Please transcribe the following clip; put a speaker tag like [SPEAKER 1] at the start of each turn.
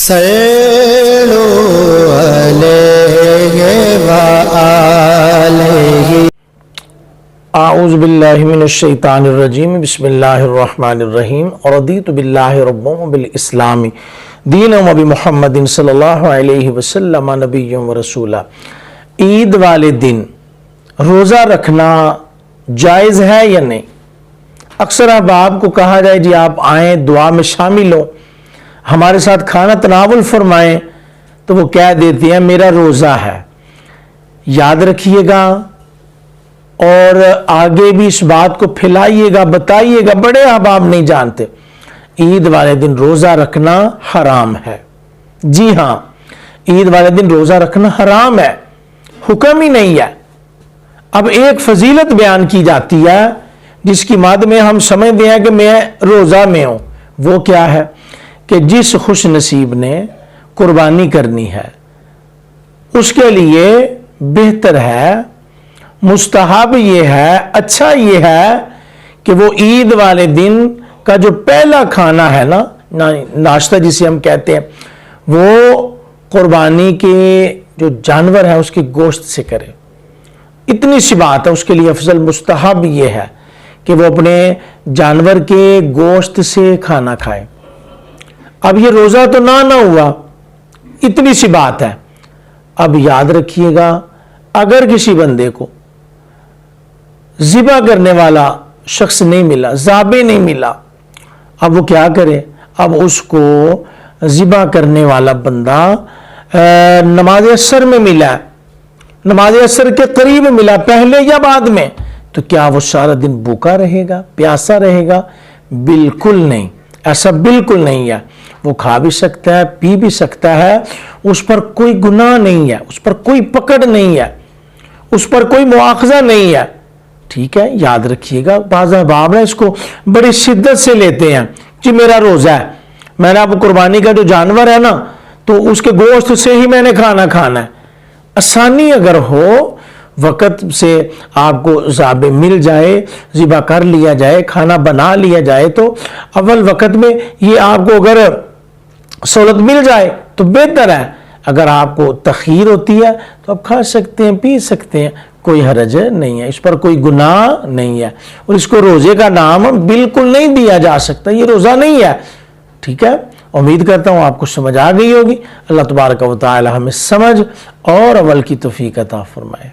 [SPEAKER 1] صلوا علیہ وآلہ۔
[SPEAKER 2] اعوذ باللہ من الشیطان الرجیم، بسم اللہ الرحمن الرحیم۔ رضیت باللہ ربا وبالاسلام دینا وبمحمد صلی اللہ علیہ وسلم نبی و رسولا۔ عید والے دن روزہ رکھنا جائز ہے یا نہیں؟ اکثر احباب کو کہا جائے جی آپ آئیں دعا میں شامل ہوں، ہمارے ساتھ کھانا تناول فرمائیں، تو وہ کہہ دیتے ہیں میرا روزہ ہے۔ یاد رکھیے گا اور آگے بھی اس بات کو پھیلائیے گا، بتائیے گا، بڑے احباب نہیں جانتے، عید والے دن روزہ رکھنا حرام ہے۔ جی ہاں، عید والے دن روزہ رکھنا حرام ہے، حکم ہی نہیں ہے۔ اب ایک فضیلت بیان کی جاتی ہے جس کی مد میں ہم سمجھتے ہیں کہ میں روزہ میں ہوں۔ وہ کیا ہے کہ جس خوش نصیب نے قربانی کرنی ہے اس کے لیے بہتر ہے، مستحب یہ ہے، اچھا یہ ہے کہ وہ عید والے دن کا جو پہلا کھانا ہے نا، ناشتہ جسے ہم کہتے ہیں، وہ قربانی کے جو جانور ہے اس کے گوشت سے کرے۔ اتنی سی بات ہے، اس کے لیے افضل مستحب یہ ہے کہ وہ اپنے جانور کے گوشت سے کھانا کھائے۔ اب یہ روزہ تو نہ ہوا، اتنی سی بات ہے۔ اب یاد رکھیے گا اگر کسی بندے کو ذبح کرنے والا شخص نہیں ملا، ذابح نہیں ملا، اب وہ کیا کرے؟ اب اس کو ذبح کرنے والا بندہ نماز عصر میں ملا، نماز عصر کے قریب ملا، پہلے یا بعد میں، تو کیا وہ سارا دن بھوکا رہے گا، پیاسا رہے گا؟ بالکل نہیں، ایسا بالکل نہیں ہے۔ وہ کھا بھی سکتا ہے، پی بھی سکتا ہے، اس پر کوئی گناہ نہیں ہے، اس پر کوئی پکڑ نہیں ہے، اس پر کوئی مواخذہ نہیں ہے۔ ٹھیک ہے، یاد رکھیے گا بعض احباب اس کو بڑی شدت سے لیتے ہیں کہ میرا روزہ ہے، میں نے اب قربانی کا جو جانور ہے نا تو اس کے گوشت سے ہی میں نے کھانا کھانا ہے۔ آسانی اگر ہو، وقت سے آپ کو ذابح مل جائے، ذبح کر لیا جائے، کھانا بنا لیا جائے، تو اول وقت میں یہ آپ کو اگر سہولت مل جائے تو بہتر ہے۔ اگر آپ کو تخیر ہوتی ہے تو آپ کھا سکتے ہیں، پی سکتے ہیں، کوئی حرج نہیں ہے، اس پر کوئی گناہ نہیں ہے، اور اس کو روزے کا نام بالکل نہیں دیا جا سکتا، یہ روزہ نہیں ہے۔ ٹھیک ہے، امید کرتا ہوں آپ کو سمجھ آ گئی ہوگی۔ اللہ تبارک و تعالی ہمیں سمجھ اور عمل کی توفیق عطا فرمائے۔